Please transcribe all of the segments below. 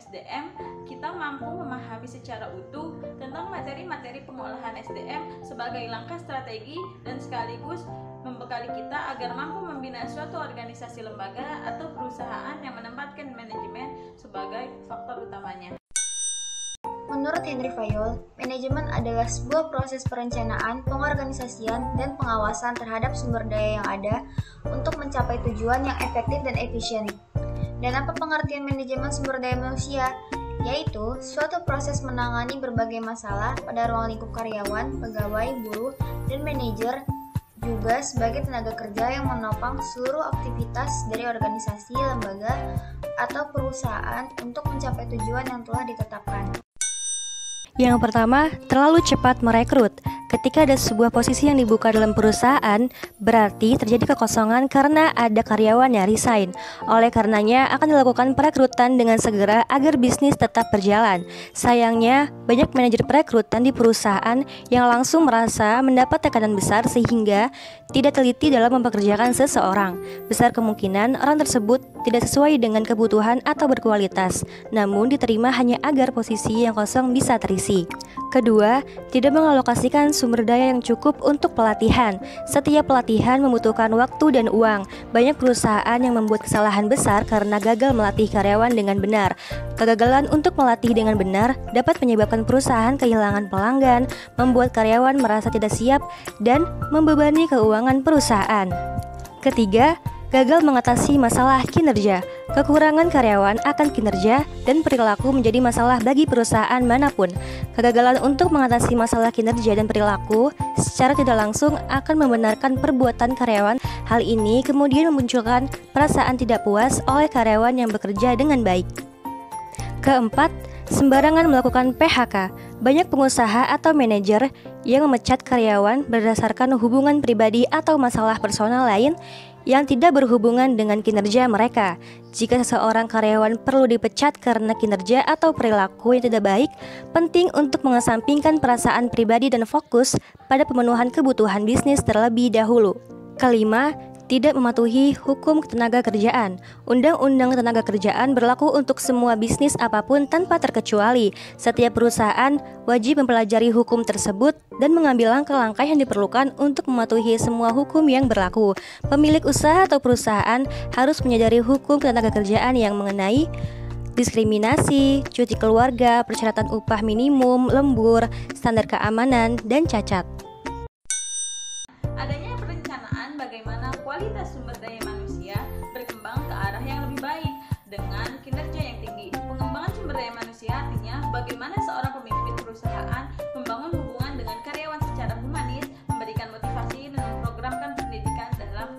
SDM, kita mampu memahami secara utuh tentang materi-materi pengolahan SDM sebagai langkah strategi dan sekaligus membekali kita agar mampu membina suatu organisasi lembaga atau perusahaan yang menempatkan manajemen sebagai faktor utamanya. Menurut Henry Fayol, manajemen adalah sebuah proses perencanaan, pengorganisasian, dan pengawasan terhadap sumber daya yang ada untuk mencapai tujuan yang efektif dan efisien. Dan apa pengertian manajemen sumber daya manusia? Yaitu suatu proses menangani berbagai masalah pada ruang lingkup karyawan, pegawai, buruh, dan manajer, juga sebagai tenaga kerja yang menopang seluruh aktivitas dari organisasi, lembaga, atau perusahaan untuk mencapai tujuan yang telah ditetapkan. Yang pertama, terlalu cepat merekrut. Ketika ada sebuah posisi yang dibuka dalam perusahaan, berarti terjadi kekosongan karena ada karyawan yang resign. Oleh karenanya, akan dilakukan perekrutan dengan segera agar bisnis tetap berjalan. Sayangnya, banyak manajer perekrutan di perusahaan yang langsung merasa mendapat tekanan besar sehingga tidak teliti dalam mempekerjakan seseorang. Besar kemungkinan orang tersebut tidak sesuai dengan kebutuhan atau berkualitas, namun diterima hanya agar posisi yang kosong bisa terisi. Kedua, tidak mengalokasikan sumber daya yang cukup untuk pelatihan. Setiap pelatihan membutuhkan waktu dan uang. Banyak perusahaan yang membuat kesalahan besar karena gagal melatih karyawan dengan benar. Kegagalan untuk melatih dengan benar dapat menyebabkan perusahaan kehilangan pelanggan, membuat karyawan merasa tidak siap, dan membebani keuangan perusahaan. Ketiga, gagal mengatasi masalah kinerja. Kekurangan karyawan akan kinerja dan perilaku menjadi masalah bagi perusahaan manapun. Kegagalan untuk mengatasi masalah kinerja dan perilaku secara tidak langsung akan membenarkan perbuatan karyawan. Hal ini kemudian memunculkan perasaan tidak puas oleh karyawan yang bekerja dengan baik. Keempat, sembarangan melakukan PHK. Banyak pengusaha atau manajer yang memecat karyawan berdasarkan hubungan pribadi atau masalah personal lain yang tidak berhubungan dengan kinerja mereka. Jika seseorang karyawan perlu dipecat karena kinerja atau perilaku yang tidak baik, penting untuk mengesampingkan perasaan pribadi dan fokus pada pemenuhan kebutuhan bisnis terlebih dahulu. Kelima, tidak mematuhi hukum ketenaga kerjaan. Undang-undang tenaga kerjaan berlaku untuk semua bisnis apapun tanpa terkecuali. Setiap perusahaan wajib mempelajari hukum tersebut dan mengambil langkah-langkah yang diperlukan untuk mematuhi semua hukum yang berlaku. Pemilik usaha atau perusahaan harus menyadari hukum ketenaga kerjaan yang mengenai diskriminasi, cuti keluarga, persyaratan upah minimum, lembur, standar keamanan, dan cacat. Adanya perencanaan bagaimana kualitas sumber daya manusia berkembang ke arah yang lebih baik dengan kinerja yang tinggi. Pengembangan sumber daya manusia artinya bagaimana seorang pemimpin perusahaan membangun hubungan dengan karyawan secara humanis, memberikan motivasi dan memprogramkan pendidikan dalam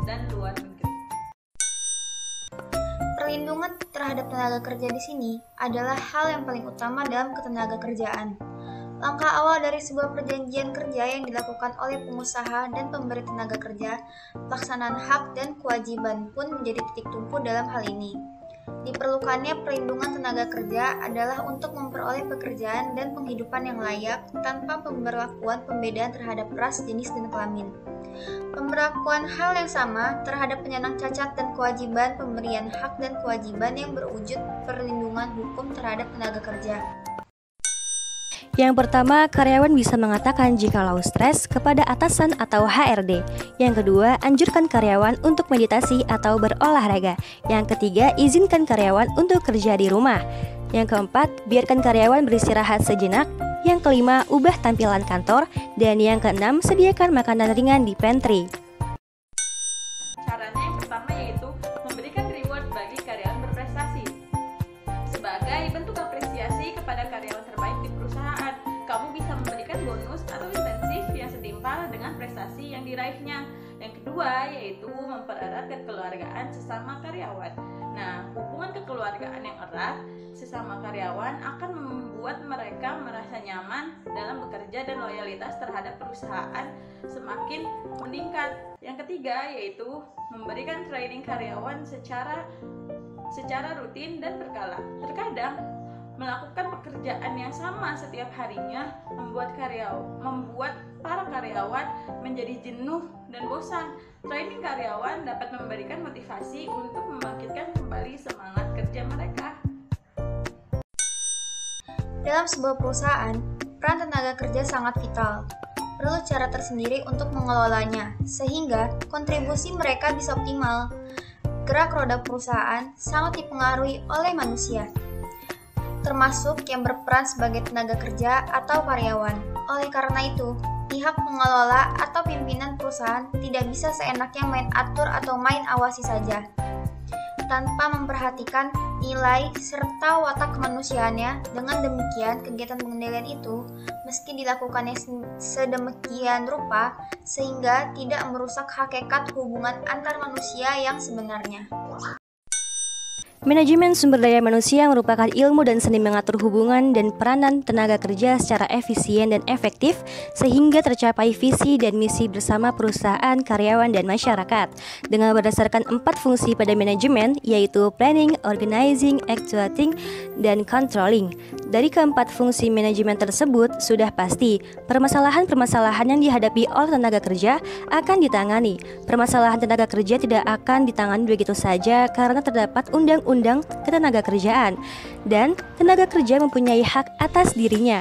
dan luar negeri. Perlindungan terhadap tenaga kerja di sini adalah hal yang paling utama dalam ketenaga kerjaan. Langkah awal dari sebuah perjanjian kerja yang dilakukan oleh pengusaha dan pemberi tenaga kerja, pelaksanaan hak dan kewajiban pun menjadi titik tumpu dalam hal ini. Diperlukannya perlindungan tenaga kerja adalah untuk memperoleh pekerjaan dan penghidupan yang layak tanpa pemberlakuan pembedaan terhadap ras, jenis, dan kelamin. Pemberlakuan hal yang sama terhadap penyandang cacat dan kewajiban pemberian hak dan kewajiban yang berwujud perlindungan hukum terhadap tenaga kerja. Yang pertama, karyawan bisa mengatakan jikalau stres kepada atasan atau HRD. Yang kedua, anjurkan karyawan untuk meditasi atau berolahraga. Yang ketiga, izinkan karyawan untuk kerja di rumah. Yang keempat, biarkan karyawan beristirahat sejenak. Yang kelima, ubah tampilan kantor. Dan yang keenam, sediakan makanan ringan di pantry. Caranya yang pertama yaitu memberikan reward bagi karyawan berprestasi. Sebagai bentuk apresiasi kepada karyawan terbaik di perusahaan, kamu bisa memberikan bonus atau insentif yang setimpal dengan prestasi yang diraihnya. Yang kedua yaitu mempererat kekeluargaan sesama karyawan. Nah, hubungan kekeluargaan yang erat sesama karyawan akan membuat mereka merasa nyaman dalam bekerja dan loyalitas terhadap perusahaan semakin meningkat. Yang ketiga yaitu memberikan training karyawan secara rutin dan berkala. Terkadang melakukan pekerjaan yang sama setiap harinya membuat para karyawan menjadi jenuh dan bosan. Training karyawan dapat memberikan motivasi untuk membangkitkan kembali semangat kerja mereka. Dalam sebuah perusahaan, peran tenaga kerja sangat vital. Perlu cara tersendiri untuk mengelolanya, sehingga kontribusi mereka bisa optimal. Gerak roda perusahaan sangat dipengaruhi oleh manusia, termasuk yang berperan sebagai tenaga kerja atau karyawan. Oleh karena itu, pihak pengelola atau pimpinan perusahaan tidak bisa seenaknya main atur atau main awasi saja, tanpa memperhatikan nilai serta watak kemanusiaannya. Dengan demikian, kegiatan pengendalian itu meski dilakukannya sedemikian rupa sehingga tidak merusak hakikat hubungan antar manusia yang sebenarnya. Manajemen sumber daya manusia merupakan ilmu dan seni mengatur hubungan dan peranan tenaga kerja secara efisien dan efektif sehingga tercapai visi dan misi bersama perusahaan, karyawan, dan masyarakat dengan berdasarkan 4 fungsi pada manajemen, yaitu planning, organizing, actuating, dan controlling. Dari keempat fungsi manajemen tersebut, sudah pasti permasalahan-permasalahan yang dihadapi oleh tenaga kerja akan ditangani. Permasalahan tenaga kerja tidak akan ditangani begitu saja karena terdapat undang-undang ketenaga kerjaan dan tenaga kerja mempunyai hak atas dirinya.